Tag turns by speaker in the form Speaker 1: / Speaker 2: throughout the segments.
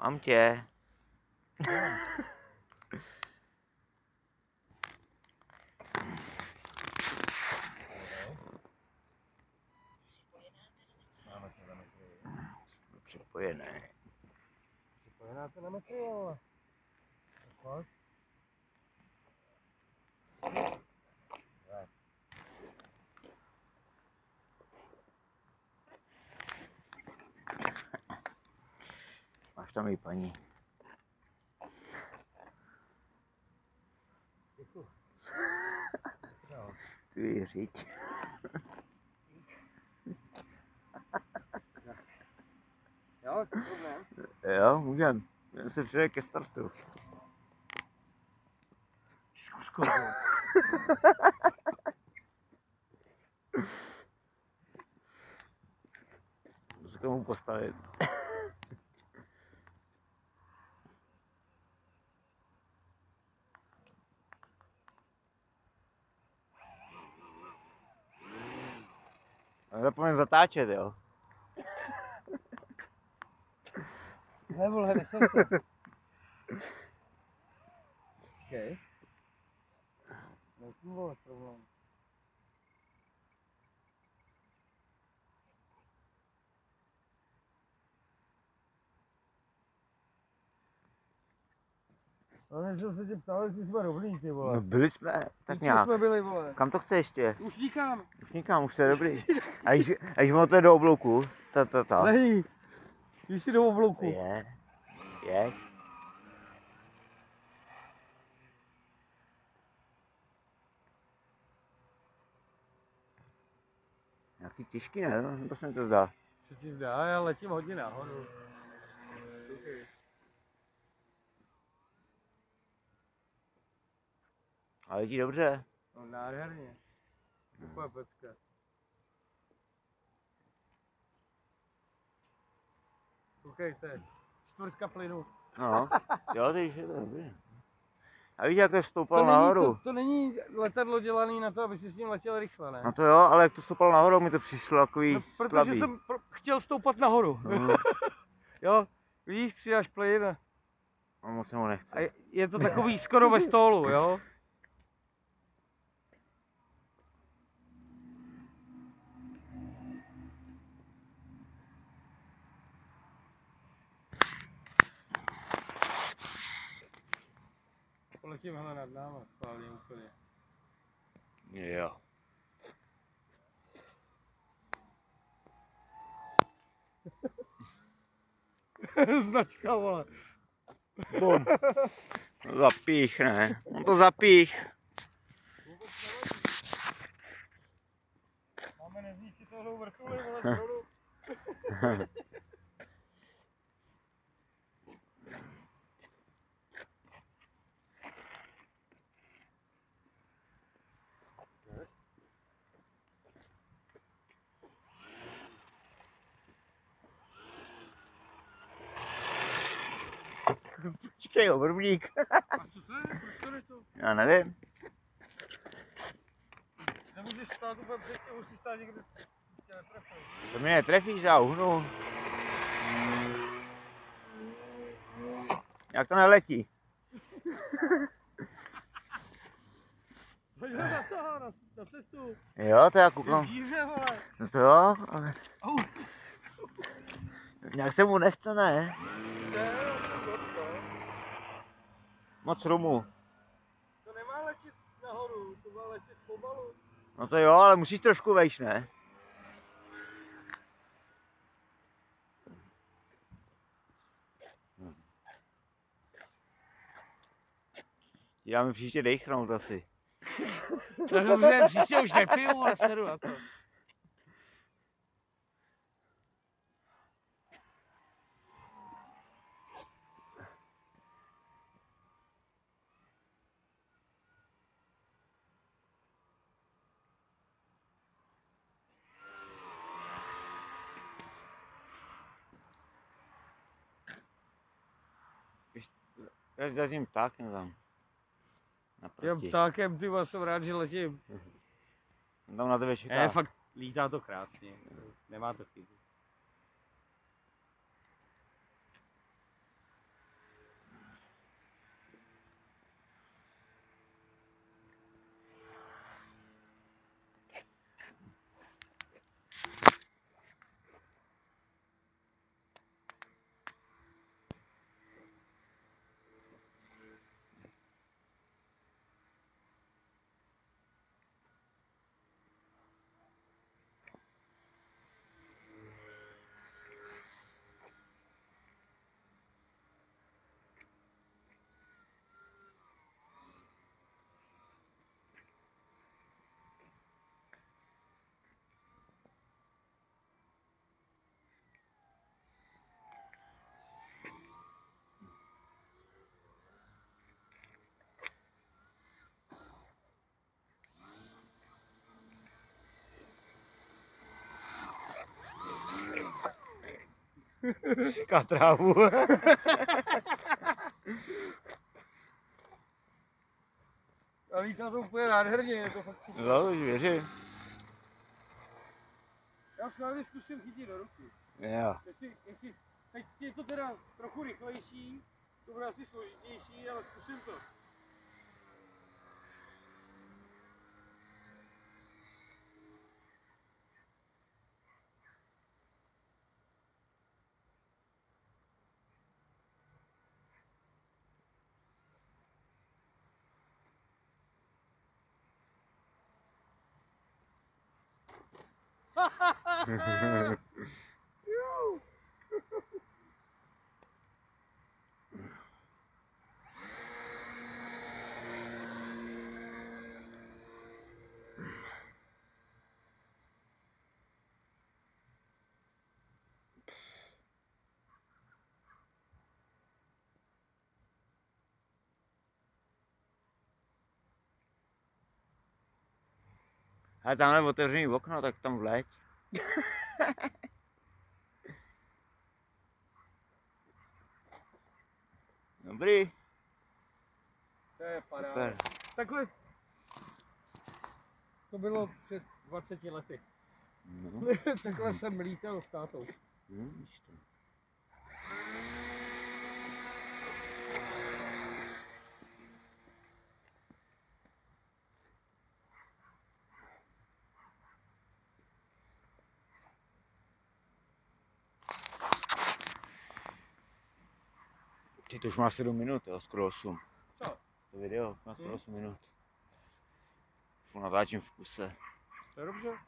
Speaker 1: Mám tě. Připojené.
Speaker 2: Připojená telemetrie, ale. Tak.
Speaker 1: Máš tam i paní.
Speaker 2: Děkuji.
Speaker 1: Ty řiď.
Speaker 2: Jo, to problém.
Speaker 1: Jo, můžem. Můžem se přidat ke startu.
Speaker 2: Zkusko.
Speaker 1: Můžu se k tomu postavit. Nezapomeň zatáčet, jo.
Speaker 2: Nevole, nesem se. Počkej. Nejsem vole problém. Ale než jsem se tě ptal, jestli jsme dobrý, ty vole.
Speaker 1: No byli jsme, tak
Speaker 2: Co
Speaker 1: nějak.
Speaker 2: jsme byli, vole?
Speaker 1: Kam to chce ještě?
Speaker 2: Už nikam.
Speaker 1: Už nikam, už to je dobrý. A když ono to je do oblouku,
Speaker 2: Není. Když jsi do oblouku.
Speaker 1: Je. Nějaký těžký, ne? No, to se mi to zdá.
Speaker 2: Co ti zdá, já letím hodně nahoru. Okay.
Speaker 1: Ale letí dobře.
Speaker 2: No nádherně. Úplně pecka. Koukejte, čtvrtka plynu.
Speaker 1: No, jo, teď je to dobrý. A víš, jak to stoupalo nahoru?
Speaker 2: To není letadlo dělané na to, aby si s ním letěl rychle, ne?
Speaker 1: No to jo, ale jak to stoupalo nahoru, mi to přišlo takový
Speaker 2: protože
Speaker 1: slabý.
Speaker 2: jsem chtěl stoupat nahoru. Jo, víš, přidáš plyn a
Speaker 1: Moc se mu nechce.
Speaker 2: a je to takový skoro ve stólu, jo? Poletím hele nad náma, schválně úplně.
Speaker 1: Jo.
Speaker 2: Značka, vole.
Speaker 1: Bum. Zapíchne. On to zapích.
Speaker 2: Máme nezničitelnou vrtuli, vole, dolů.
Speaker 1: Počkej, obrubník.
Speaker 2: A co to je? Proč to nejsou?
Speaker 1: Já nevím.
Speaker 2: Nemůžeš stát úplně předtím, musíš stát někde, tě netrefej.
Speaker 1: To mě netrefíš, já uhnu. Jak to neletí?
Speaker 2: Pojďme na toho, na cestu.
Speaker 1: Jo, to já
Speaker 2: Je v
Speaker 1: koukám.
Speaker 2: díře, vole.
Speaker 1: No to jo, ale
Speaker 2: Au.
Speaker 1: nějak se mu nechce, ne? Moc rumu.
Speaker 2: To nemá letět nahoru, to má letět pomalu.
Speaker 1: No to jo, ale musíš trošku vejš, ne? Já mi příště dejchnout asi.
Speaker 2: No dobře, příště už nepiju, ale sedu na to.
Speaker 1: Já zatím ptákem tam.
Speaker 2: Já
Speaker 1: Naproti.
Speaker 2: ptákem, ty vole, jsem rád, že letím.
Speaker 1: Tam na tebe čeká.
Speaker 2: Ne, fakt lítá to krásně, nemá to chybu.
Speaker 1: Syká trávu.
Speaker 2: A lítá to úplně nádherně, je to fakt super.
Speaker 1: No, už věřím.
Speaker 2: Já schválně zkusím chytit do ruky.
Speaker 1: Jo.
Speaker 2: Jestli teď je to teda trochu rychlejší, to bude asi složitější, ale zkusím to.
Speaker 1: A tamhle otevřený okno, tak tam vleď. Dobrý.
Speaker 2: To je paráda.
Speaker 1: Super.
Speaker 2: Takhle to bylo před 20 lety.
Speaker 1: No.
Speaker 2: Takhle jsem lítal s tátou.
Speaker 1: Víš to. Ty to už má 7 minut, jo, skoro 8.
Speaker 2: Co?
Speaker 1: To video má skoro 8 minut. Už natáčím v kuse.
Speaker 2: To je dobře.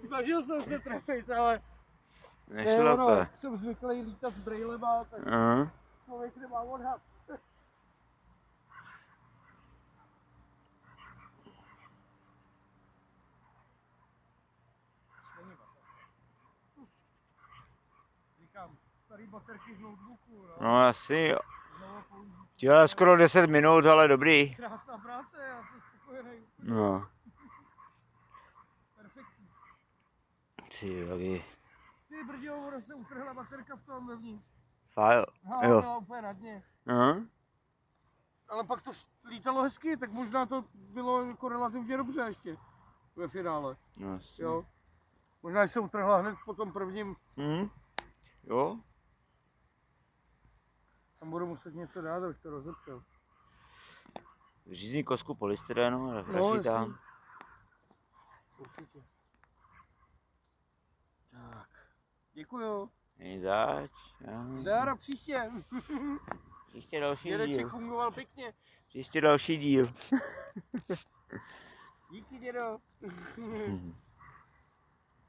Speaker 2: Snažil jsem se trefit, ale
Speaker 1: Nešlo to.
Speaker 2: jsem zvyklý lítat s brejlema, tak člověk nemá odhad. Říkám, starý baterky z notebooku, no.
Speaker 1: No asi jo.
Speaker 2: Znovu použít.
Speaker 1: Dělá skoro 10 minut, ale dobrý.
Speaker 2: Krásná práce, já jsem spokojený.
Speaker 1: No.
Speaker 2: Perfektní.
Speaker 1: Ty taky.
Speaker 2: Ty brďo, ono se utrhla baterka v tom vevnitř.
Speaker 1: Fajn.
Speaker 2: No,
Speaker 1: Jo.
Speaker 2: byla úplně na dně.
Speaker 1: No.
Speaker 2: Ale pak to lítalo hezky, tak možná to bylo jako relativně dobře ještě ve finále.
Speaker 1: No,
Speaker 2: Jo. Možná se utrhla hned po tom prvním.
Speaker 1: Jo.
Speaker 2: Tam budu muset něco dát, abych to rozepřel.
Speaker 1: Řízní kosku polystyrenu a
Speaker 2: No,
Speaker 1: radši tam.
Speaker 2: Určitě. Tak. Děkuju.
Speaker 1: Není zač.
Speaker 2: Zdar a příště.
Speaker 1: Příště další
Speaker 2: Dědeček
Speaker 1: díl.
Speaker 2: fungoval pěkně.
Speaker 1: Příště další díl.
Speaker 2: Díky, dědo.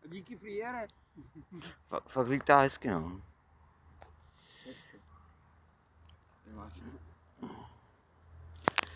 Speaker 2: A díky friére.
Speaker 1: Fakt lítá hezky, no.
Speaker 2: Hezky. Nemáš.